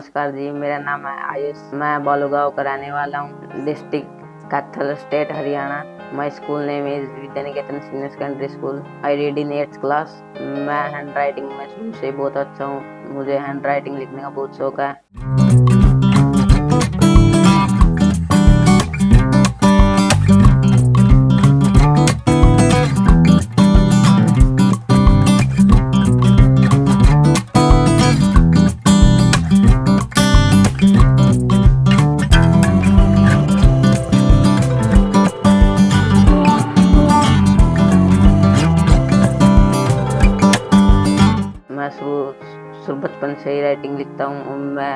नमस्कार जी, मेरा नाम है आयुष। मैं बालूगांव का रहने वाला हूँ, district Kaithal, state Haryana. My school name is Vidyaniketan senior secondary school. I read in 8th class. मैं हैंड राइटिंग में शुरू से बहुत अच्छा हूँ। मुझे हैंड राइटिंग लिखने का बहुत शौक है। मैं शुरू बचपन से ही राइटिंग लिखता हूँ। मैं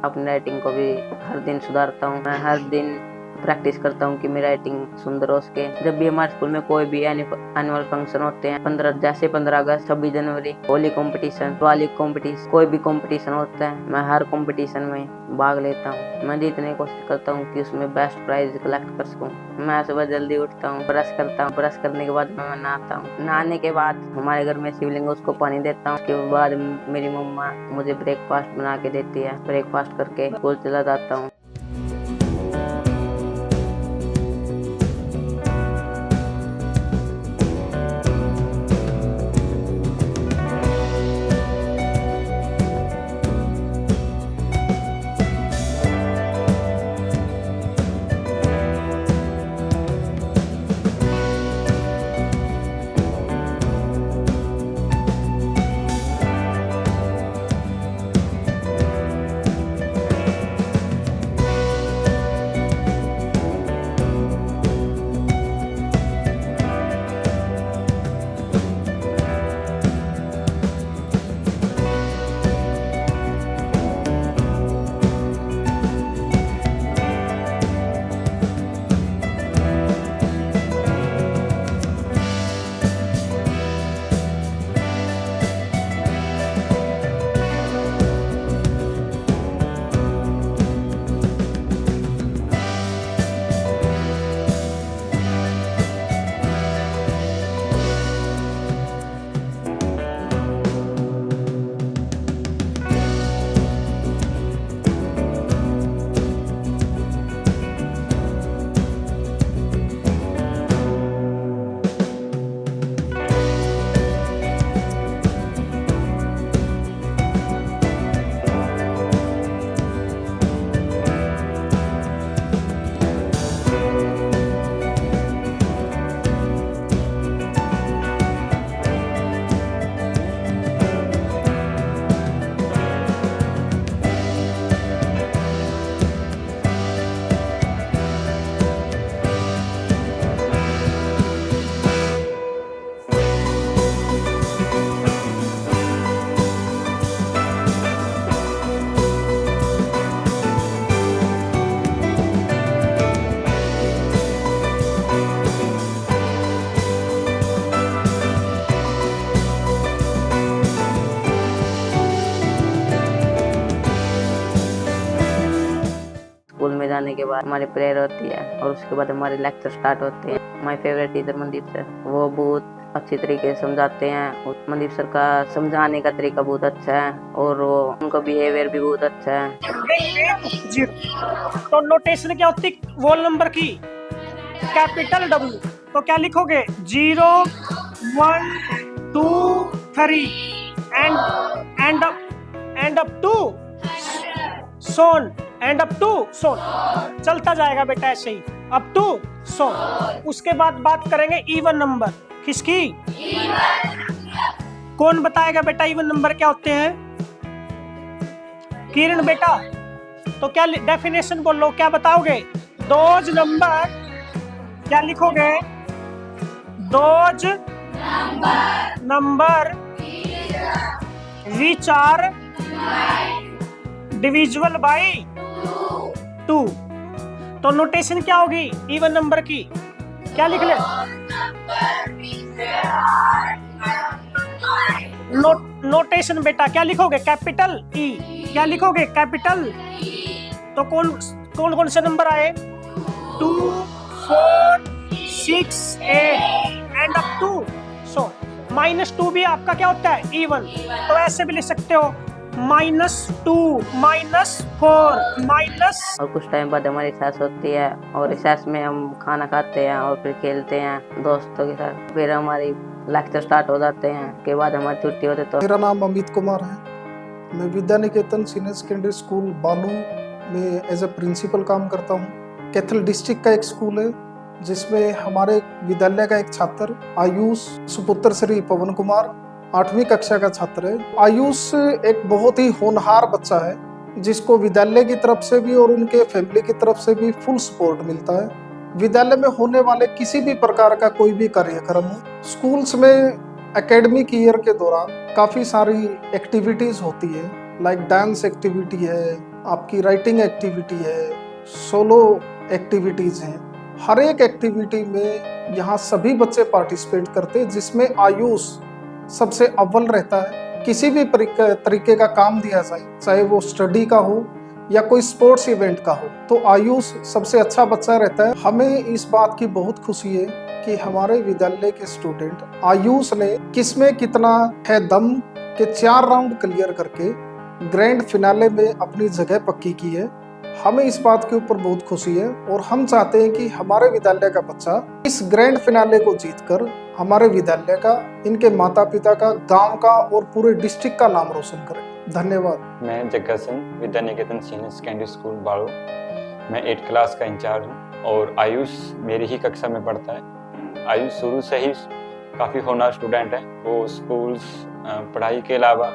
अपनी राइटिंग को भी हर दिन सुधारता हूँ। मैं हर दिन प्रैक्टिस करता हूँ कि मेरी राइटिंग सुंदर हो सके। जब भी हमारे स्कूल में कोई भी एनुअल फंक्शन होते हैं, 15 अगस्त, 26 जनवरी, होली कंपटीशन, दिवाली कंपटीशन, कोई भी कंपटीशन होता है, मैं हर कंपटीशन में भाग लेता हूँ। मैं जीतने की कोशिश करता हूँ कि उसमें बेस्ट प्राइज कलेक्ट कर सकूँ। मैं सुबह जल्दी उठता हूँ, ब्रश करता हूँ। ब्रश करने के बाद मैं नहाता हूँ। नहाने के बाद हमारे घर में शिवलिंग, उसको पानी देता हूँ। उसके बाद मेरी मम्मा मुझे ब्रेकफास्ट बना के देती है। ब्रेकफास्ट करके स्कूल चला जाता हूँ। स्कूल में जाने के बाद हमारी प्रेयर होती है और उसके बाद हमारे लेक्चर स्टार्ट होते हैं। My favourite teacher Mandeep sir, वो बहुत अच्छी तरीके से समझाते हैं। मनदीप सर का समझाने का तरीका बहुत अच्छा है और वो उनका बिहेवियर भी बहुत अच्छा है। तो नोटेशन क्या होती है वोल नंबर की? Capital W। तो क्या लिखोगे? 0 1 2 3 and up to so on, and up to so on. चलता जाएगा बेटा ऐसे ही, अप टू सोन। उसके बाद बात करेंगे इवन नंबर। किसकी? कौन बताएगा बेटा इवन नंबर क्या होते हैं? किरण बेटा, तो क्या डेफिनेशन बोलो, क्या बताओगे? दोज नंबर, क्या लिखोगे? Those number which are divisible by 2। तो नोटेशन क्या होगी इवन नंबर की? क्या लिख ले? नोटेशन बेटा क्या लिखोगे? Capital E। क्या लिखोगे? कैपिटल। तो कौन से नंबर आए? 2 4 6 8 एंड अप टू। -2 भी आपका क्या होता है? इवन। तो ऐसे भी लिख सकते हो -2 -4 माइनस। और कुछ टाइम बाद हमारी रिसेस होती है और रिसेस में हम खाना खाते हैं और फिर खेलते हैं दोस्तों के साथ। फिर हमारी लेक्चर स्टार्ट हो जाते हैं, के बाद हमारी छुट्टी होती तो। मेरा नाम अमित कुमार है। मैं Vidya Niketan senior secondary school बालू में एज ए प्रिंसिपल काम करता हूँ। कैथल डिस्ट्रिक्ट का एक स्कूल है जिसमें हमारे विद्यालय का एक छात्र आयुष सुपुत्र श्री पवन कुमार 8वीं कक्षा का छात्र है। आयुष एक बहुत ही होनहार बच्चा है जिसको विद्यालय की तरफ से भी और उनके फैमिली की तरफ से भी फुल सपोर्ट मिलता है। विद्यालय में होने वाले किसी भी प्रकार का कोई भी कार्यक्रम हो, स्कूल्स में एकेडमिक ईयर के दौरान काफ़ी सारी एक्टिविटीज़ होती है, लाइक डांस एक्टिविटी है, आपकी राइटिंग एक्टिविटी है, सोलो एक्टिविटीज़ हैं। हर एक एक्टिविटी में यहाँ सभी बच्चे पार्टिसिपेट करते हैं जिसमें आयुष सबसे अव्वल रहता है। किसी भी तरीके का काम दिया जाए, चाहे वो स्टडी का हो या कोई स्पोर्ट्स इवेंट का हो, तो आयुष सबसे अच्छा बच्चा रहता है। हमें इस बात की बहुत खुशी है कि हमारे विद्यालय के स्टूडेंट आयुष ने किसमें कितना है दम के 4 राउंड क्लियर करके ग्रैंड फिनाले में अपनी जगह पक्की की है। हमें इस बात के ऊपर बहुत खुशी है और हम चाहते हैं कि हमारे विद्यालय का बच्चा इस ग्रैंड फिनाले को जीतकर हमारे विद्यालय का, इनके माता पिता का, गांव का और पूरे डिस्ट्रिक्ट का नाम रोशन करे। धन्यवाद। मैं जग्गा Singh, Vidya Niketan senior secondary school बाड़ू। मैं 8th क्लास का इंचार्ज हूँ और आयुष मेरी ही कक्षा में पढ़ता है। आयुष शुरू से ही काफ़ी होनहार स्टूडेंट है। वो स्कूल्स पढ़ाई के अलावा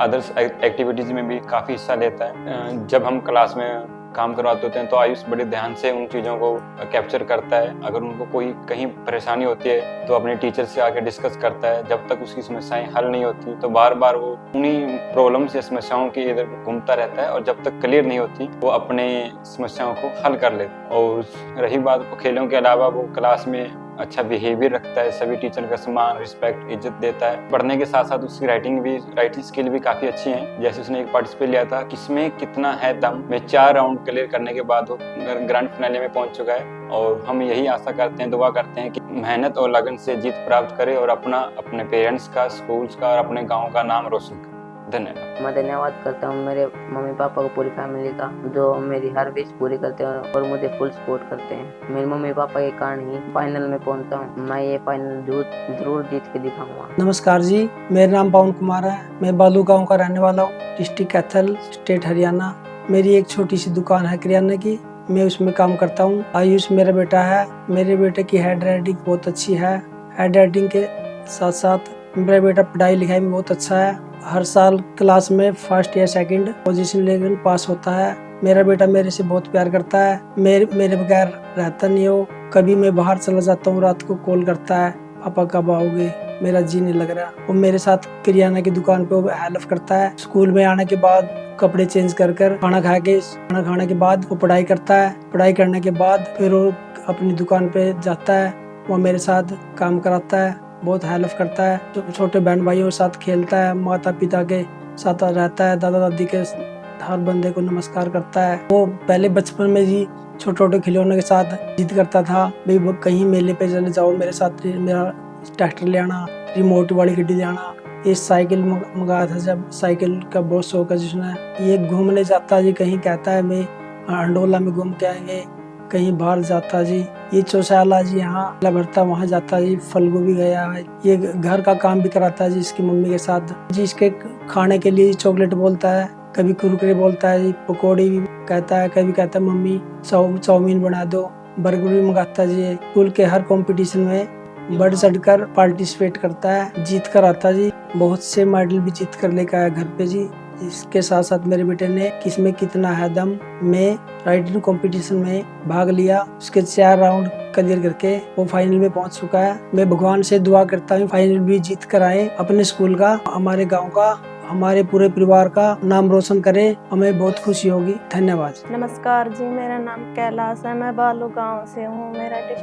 अदर्स एक्टिविटीज़ में भी काफ़ी हिस्सा लेता है। जब हम क्लास में काम करवाते होते हैं तो आयुष बड़े ध्यान से उन चीज़ों को कैप्चर करता है। अगर उनको कोई कहीं परेशानी होती है तो अपने टीचर से आके डिस्कस करता है। जब तक उसकी समस्याएं हल नहीं होती तो बार बार वो उन्हीं प्रॉब्लम्स या समस्याओं के इधर घूमता रहता है और जब तक क्लियर नहीं होती वो अपने समस्याओं को हल कर लेता है। और रही बात खेलों के अलावा वो क्लास में अच्छा बिहेवियर रखता है, सभी टीचर का सम्मान, रिस्पेक्ट, इज्जत देता है। पढ़ने के साथ साथ उसकी राइटिंग स्किल भी काफ़ी अच्छी है। जैसे उसने एक पार्टिसिपेट लिया था किसमें कितना है दम में 4 राउंड क्लियर करने के बाद वो ग्रैंड फिनाले में पहुंच चुका है। और हम यही आशा करते हैं, दुआ करते हैं कि मेहनत और लगन से जीत प्राप्त करे और अपने पेरेंट्स का, स्कूल्स का और अपने गाँव का नाम रोशन करे। धन्यवाद। मैं धन्यवाद करता हूँ मेरे मम्मी पापा को, पूरी फैमिली का, जो मेरी हर विश पूरी करते हैं और मुझे फुल सपोर्ट करते हैं। मेरे मम्मी पापा के कारण ही फाइनल में पहुंचता हूँ। मैं ये फाइनल जरूर जीत के दिखाऊंगा। नमस्कार जी, मेरा नाम पवन कुमार है। मैं बालू गांव का रहने वाला हूँ, डिस्ट्रिक्ट कैथल, स्टेट हरियाणा। मेरी एक छोटी सी दुकान है किराने की, मैं उसमें काम करता हूँ। आयुष मेरा बेटा है। मेरे बेटे की हैंड राइटिंग बहुत अच्छी है। हैंड राइटिंग के साथ साथ मेरा बेटा पढ़ाई लिखाई में बहुत अच्छा है। हर साल क्लास में फर्स्ट या सेकंड पोजीशन लेकर पास होता है। मेरा बेटा मेरे से बहुत प्यार करता है। मेरे बगैर रहता नहीं हो। कभी मैं बाहर चला जाता हूँ, रात को कॉल करता है, पापा कब आओगे, मेरा जी नहीं लग रहा। वो मेरे साथ किराना की दुकान पे हेल्प करता है। स्कूल में आने के बाद कपड़े चेंज कर खाना खाने के बाद वो पढ़ाई करता है। पढ़ाई करने के बाद फिर वो अपनी दुकान पे जाता है। वो मेरे साथ काम कराता है, बहुत हेल्प करता है। छोटे बहन भाइयों के साथ खेलता है, माता पिता के साथ रहता है, दादा दादी के हर बंदे को नमस्कार करता है। वो पहले बचपन में जी छोटे छोटे खिलौनों के साथ जिद करता था, भाई कहीं मेले पे चले जाओ मेरे साथ, मेरा ट्रैक्टर ले आना, रिमोट वाली गड्डी ले आना। ये साइकिल मंगाया था, जब साइकिल का बहुत शौक है जिसने। ये घूमने जाता जी, कहीं कहता है मैं अंडोला में घूम के आएंगे, कहीं बाहर जाता जी। ये चौसाला जी यहाँ भरता वहाँ जाता जी। फल्गु भी गया है। ये घर का काम भी कराता है जी इसकी मम्मी के साथ जी। इसके खाने के लिए चॉकलेट बोलता है, कभी कुरकुरे बोलता है जी, पकौड़ी भी कहता है, कभी कहता है मम्मी चाउमीन बना दो। बर्गर भी मंगाता जी। स्कूल के हर कंपटीशन में बढ़ चढ़कर पार्टिसिपेट करता है, जीत कर आता जी। बहुत से मेडल भी जीत कर लेकर आया घर पे जी। इसके साथ साथ मेरे बेटे ने किसमें कितना है दम में राइटिंग कंपटीशन में भाग लिया। उसके 4 राउंड क्लियर करके वो फाइनल में पहुंच चुका है। मैं भगवान से दुआ करता हूँ फाइनल भी जीत कर आए, अपने स्कूल का, हमारे गांव का, हमारे पूरे परिवार का नाम रोशन करे। हमें बहुत खुशी होगी। धन्यवाद। नमस्कार जी, मेरा नाम कैलाश है। मैं बालू गांव से हूँ।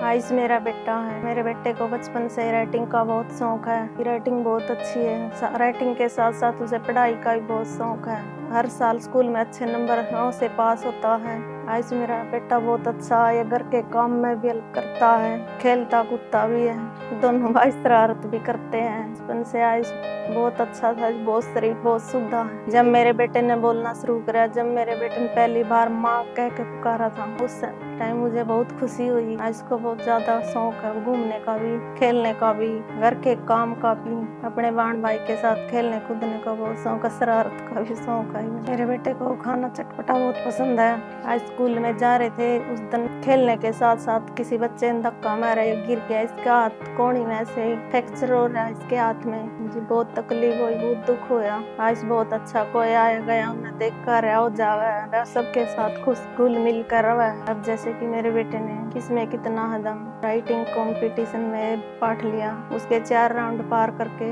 आयुष मेरा बेटा है। मेरे बेटे को बचपन से राइटिंग का बहुत शौक है। राइटिंग बहुत अच्छी है। राइटिंग के साथ साथ उसे पढ़ाई का भी बहुत शौक है। हर साल स्कूल में अच्छे नंबरों से पास होता है। आज मेरा बेटा बहुत अच्छा है, घर के काम में भी हेल्प करता है, खेलता कूदता भी है, दोनों भाई शरारत भी करते हैं। बचपन से आज बहुत अच्छा था, बहुत शरीफ, बहुत सुधा है। जब मेरे बेटे ने बोलना शुरू करा, जब मेरे बेटे ने पहली बार माँ कह के पुकारा था, उस टाइम मुझे बहुत खुशी हुई। आज इसको बहुत ज्यादा शौक है घूमने का भी, खेलने का भी, घर के काम का भी, अपने बहन भाई के साथ खेलने कूदने का बहुत शौक है, शरारत का भी शौक है। मेरे बेटे को खाना चटपटा बहुत पसंद है। आज स्कूल में जा रहे थे, उस दिन खेलने के साथ साथ किसी बच्चे ने धक्का मारा, गिर गया, इसका हाथ कोहनी में से फ्रैक्चर हो रहा है इसके हाथ में। मुझे बहुत तकलीफ हुई, बहुत दुख होया। आज बहुत अच्छा कोई आया गया, उन्हें देख कर हो जावा, सबके साथ खुश घुल मिल कर रहा है। अब जैसे कि मेरे बेटे ने किसमें कितना हदम राइटिंग कंपटीशन में पार्ट लिया, उसके 4 राउंड पार करके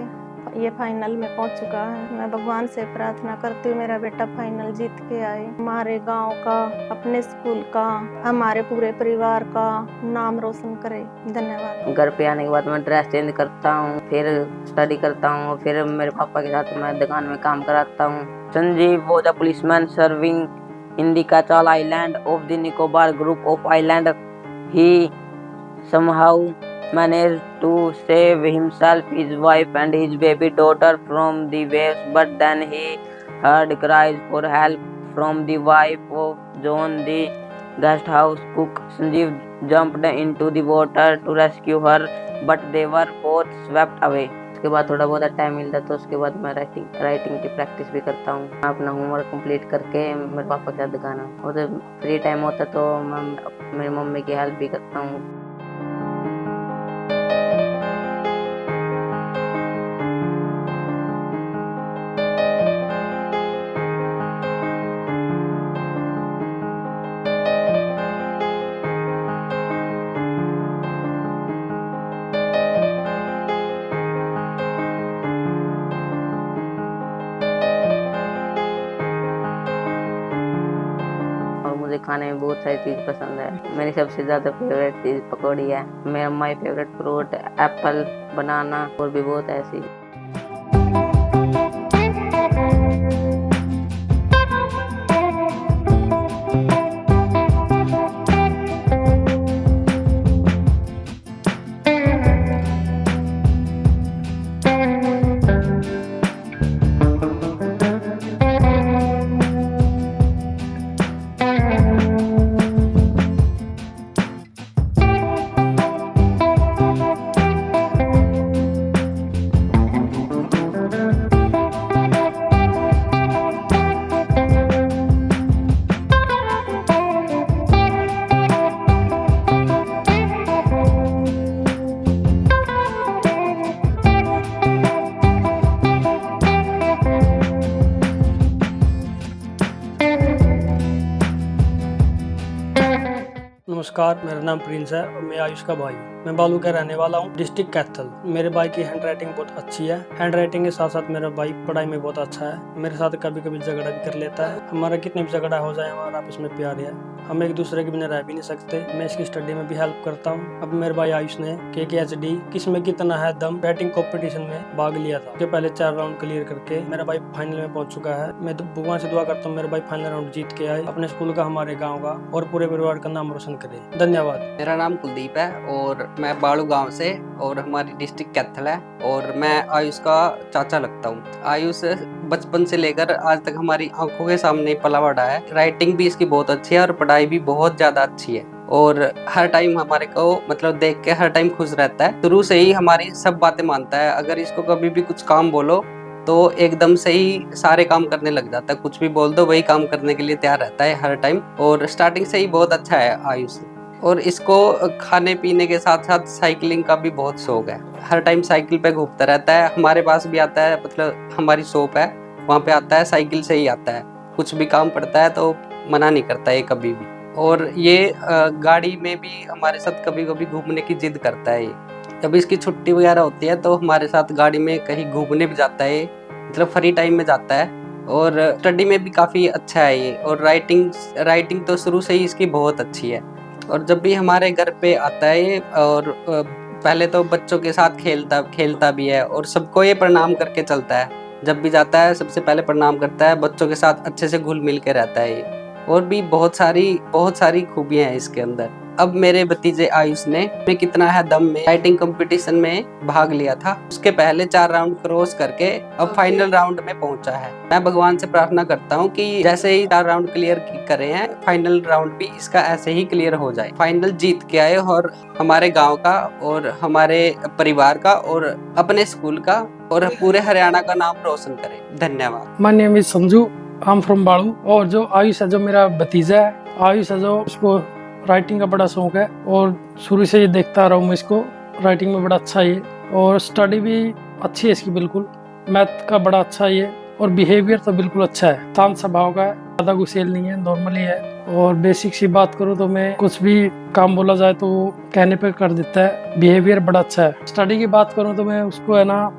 ये फाइनल में पहुंच चुका है। मैं भगवान से प्रार्थना करती हूँ मेरा बेटा फाइनल जीत के आए, हमारे गांव का, अपने स्कूल का, हमारे पूरे परिवार का नाम रोशन करे। धन्यवाद। घर पे आने के बाद मैं ड्रेस चेंज करता हूँ, फिर स्टडी करता हूँ, फिर मेरे पापा के साथ मैं दुकान में काम कराता हूँ। Sanjeev was a policeman serving in the Kachal Island of the Nicobar group of island. He somehow managed to save himself, his wife and his baby daughter from the waves, but then he heard cries for help from the wife of John, the guest house cook. Sanjeev jumped into the water to rescue her, but they were both swept away. उसके बाद थोड़ा बहुत time मिलता है तो उसके बाद मैं राइटिंग की प्रैक्टिस भी करता हूँ। मैं अपना होमवर्क कंप्लीट करके मेरे पापा के साथ दिखाना, और जब फ्री टाइम होता है तो मैं मेरी मम्मी की हेल्प भी करता हूँ। मुझे खाने में बहुत सारी चीज़ पसंद है। मेरी सबसे ज़्यादा फेवरेट चीज़ पकौड़ी है। मेरा माय फेवरेट फ्रूट एप्पल, बनाना और भी बहुत ऐसी। नमस्कार, मेरा नाम प्रिंस है और मैं आयुष का भाई हूँ। मैं बालू का रहने वाला हूँ, डिस्ट्रिक्ट कैथल। मेरे भाई की हैंड राइटिंग बहुत अच्छी है। हैंड राइटिंग के साथ साथ मेरा भाई पढ़ाई में बहुत अच्छा है। मेरे साथ कभी कभी झगड़ा भी कर लेता है। हमारा कितने भी झगड़ा हो जाए, हमारा आपस में प्यार है। हम एक दूसरे के बिना रह भी नहीं सकते। मैं इसकी स्टडी में भी हेल्प करता हूँ। अब मेरे भाई आयुष ने KKHD किसमें कितना है दम राइटिंग कंपटीशन में भाग लिया था। उसके पहले 4 राउंड क्लियर करके मेरा भाई फाइनल में पहुंच चुका है। मैं तो भगवान से दुआ करता हूँ मेरा भाई फाइनल राउंड जीत के आए, अपने स्कूल का, हमारे गाँव का और पूरे परिवार का नाम रोशन करे। धन्यवाद। मेरा नाम कुलदीप है और मैं बाड़ू गांव से, और हमारी डिस्ट्रिक्ट कैथल है, और मैं आयुष का चाचा लगता हूँ। आयुष बचपन से लेकर आज तक हमारी आंखों के सामने पला बड़ा है। राइटिंग भी इसकी बहुत अच्छी है और पढ़ाई भी बहुत ज्यादा अच्छी है, और हर टाइम हमारे को मतलब देख के हर टाइम खुश रहता है। शुरू से ही हमारी सब बातें मानता है। अगर इसको कभी भी कुछ काम बोलो तो एकदम से ही सारे काम करने लग जाता है। कुछ भी बोल दो वही काम करने के लिए तैयार रहता है हर टाइम, और स्टार्टिंग से ही बहुत अच्छा है आयुष। और इसको खाने पीने के साथ साथ साइकिलिंग का भी बहुत शौक है। हर टाइम साइकिल पे घूमता रहता है। हमारे पास भी आता है, मतलब हमारी शॉप है वहाँ पे आता है, साइकिल से ही आता है। कुछ भी काम पड़ता है तो मना नहीं करता है कभी भी। और ये गाड़ी में भी हमारे साथ कभी कभी घूमने की जिद करता है। ये जब इसकी छुट्टी वगैरह होती है तो हमारे साथ गाड़ी में कहीं घूमने भी जाता है, मतलब फ्री टाइम में जाता है। और स्टडी में भी काफ़ी अच्छा है ये। और राइटिंग तो शुरू से ही इसकी बहुत अच्छी है। और जब भी हमारे घर पे आता है ये, और पहले तो बच्चों के साथ खेलता भी है, और सबको ये प्रणाम करके चलता है। जब भी जाता है सबसे पहले प्रणाम करता है, बच्चों के साथ अच्छे से घुल मिल के रहता है ये। और भी बहुत सारी खूबियां हैं इसके अंदर। अब मेरे भतीजे आयुष ने मैं कितना है दम में राइटिंग कंपटीशन में भाग लिया था। उसके पहले 4 राउंड क्रॉस करके अब फाइनल राउंड में पहुंचा है। मैं भगवान से प्रार्थना करता हूं कि जैसे ही 4 राउंड क्लियर करे हैं, फाइनल राउंड भी इसका ऐसे ही क्लियर हो जाए, फाइनल जीत के आए और हमारे गाँव का और हमारे परिवार का और अपने स्कूल का और पूरे हरियाणा का नाम रोशन करे। धन्यवाद। My name is Sanju, I am from बाड़ू। और जो आयुष है, जो मेरा भतीजा है, आयुष है, जो उसको राइटिंग का बड़ा शौक है और शुरू से ये देखता आ रहा हूँ मैं इसको, राइटिंग में बड़ा अच्छा है और स्टडी भी अच्छी है इसकी, बिल्कुल मैथ का बड़ा अच्छा है और बिहेवियर तो बिल्कुल अच्छा है, शांत स्वभाव का है, ज़्यादा गुस्सेल नहीं है, नॉर्मली है। और बेसिक सी बात करूँ तो मैं कुछ भी काम बोला जाए तो कहने पे कर देता है, बिहेवियर बड़ा अच्छा है। स्टडी की बात करूँ तो मैं उसको है ना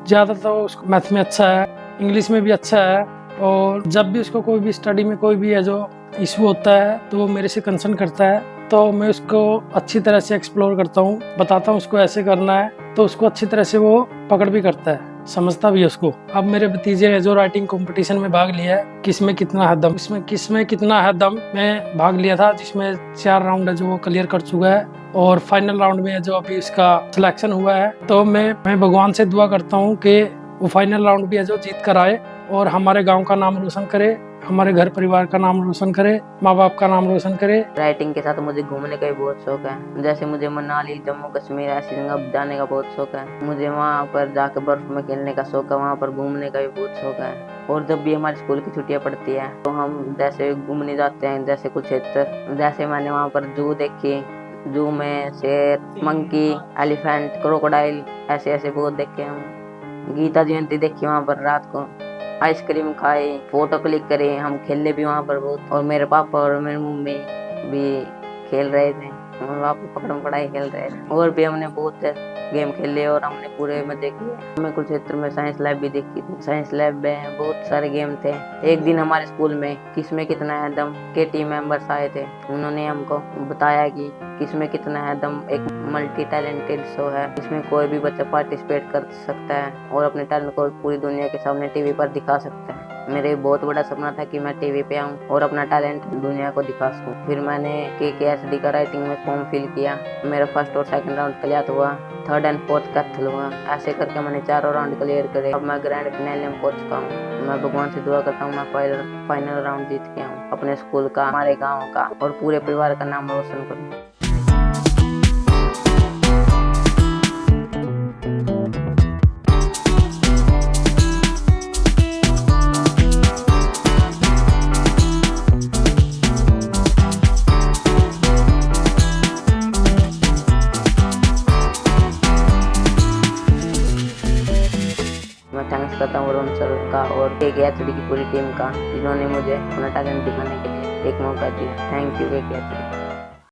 ज़्यादा तो उसको मैथ में अच्छा है, इंग्लिश में भी अच्छा है और जब भी उसको कोई भी स्टडी में कोई भी है जो इशू होता है तो वो मेरे से कंसर्न करता है, तो मैं उसको अच्छी तरह से एक्सप्लोर करता हूँ, बताता हूँ उसको ऐसे करना है, तो उसको अच्छी तरह से वो पकड़ भी करता है, समझता भी है उसको। अब मेरे भतीजे ने जो राइटिंग कंपटीशन में भाग लिया है, किसमें कितना है दम, किसमें कितना है दम में भाग लिया था, जिसमें 4 राउंड है जो वो क्लियर कर चुका है और फाइनल राउंड में जो अभी उसका सिलेक्शन हुआ है। तो मैं भगवान से दुआ करता हूँ कि वो फाइनल राउंड भी है जो जीत कर आए और हमारे गाँव का नाम रोशन करे, हमारे घर परिवार का नाम रोशन करे, माँ बाप का नाम रोशन करे। राइटिंग के साथ मुझे घूमने का भी बहुत शौक है, जैसे मुझे मनाली, जम्मू कश्मीर ऐसी जगह जाने का बहुत शौक है। मुझे वहाँ पर जाकर बर्फ में खेलने का शौक है, वहाँ पर घूमने का भी बहुत शौक है। और जब भी हमारे स्कूल की छुट्टियाँ पड़ती है तो हम जैसे घूमने जाते हैं, जैसे कुरुक्षेत्र, जैसे मैंने वहाँ पर जू देखी, जू में शेर, मंकी, एलिफेंट, क्रोकोडाइल ऐसे बहुत देखे हम। गीता जयंती देखी वहाँ पर रात को, आइसक्रीम खाए, फोटो क्लिक करे, हम खेले भी वहाँ पर बहुत। और मेरे पापा और मेरी मम्मी भी खेल रहे थे, मम्मी पापा पकड़म पढ़ाई खेल रहे थे और भी हमने बहुत गेम खेले और हमने पूरे मजे किए। हमें कुरुक्षेत्र में साइंस लैब भी देखी थी, साइंस लैब में बहुत सारे गेम थे। एक दिन हमारे स्कूल में किसमें कितना है दम के टीम मेंबर्स आए थे, उन्होंने हमको बताया कि किसमें कितना है दम एक मल्टी टैलेंटेड शो है, इसमें कोई भी बच्चा पार्टिसिपेट कर सकता है और अपने टैलेंट को पूरी दुनिया के सामने टीवी पर दिखा सकता है। मेरे बहुत बड़ा सपना था कि मैं टीवी पे आऊँ और अपना टैलेंट दुनिया को दिखा सकूँ। फिर मैंने KKSD का राइटिंग में फॉर्म फिल किया, मेरा फर्स्ट और सेकंड राउंड क्लियर हुआ, थर्ड एंड फोर्थ कैथल हुआ। ऐसे करके मैंने 4 राउंड क्लियर करे, अब मैं ग्रैंड फिनाले में पहुँच चुका हूँ। मैं भगवान से दुआ करता हूँ मैं फाइनल राउंड जीत के आऊँ, अपने स्कूल का, हमारे गाँव का और पूरे परिवार का नाम रोशन करूँ। मैं थैंक्स करता हूँ वरुण सर का और KKHD की पूरी टीम का, जिन्होंने मुझे अपना टैलेंट दिखाने के लिए एक मौका दिया। Thank you KKHD।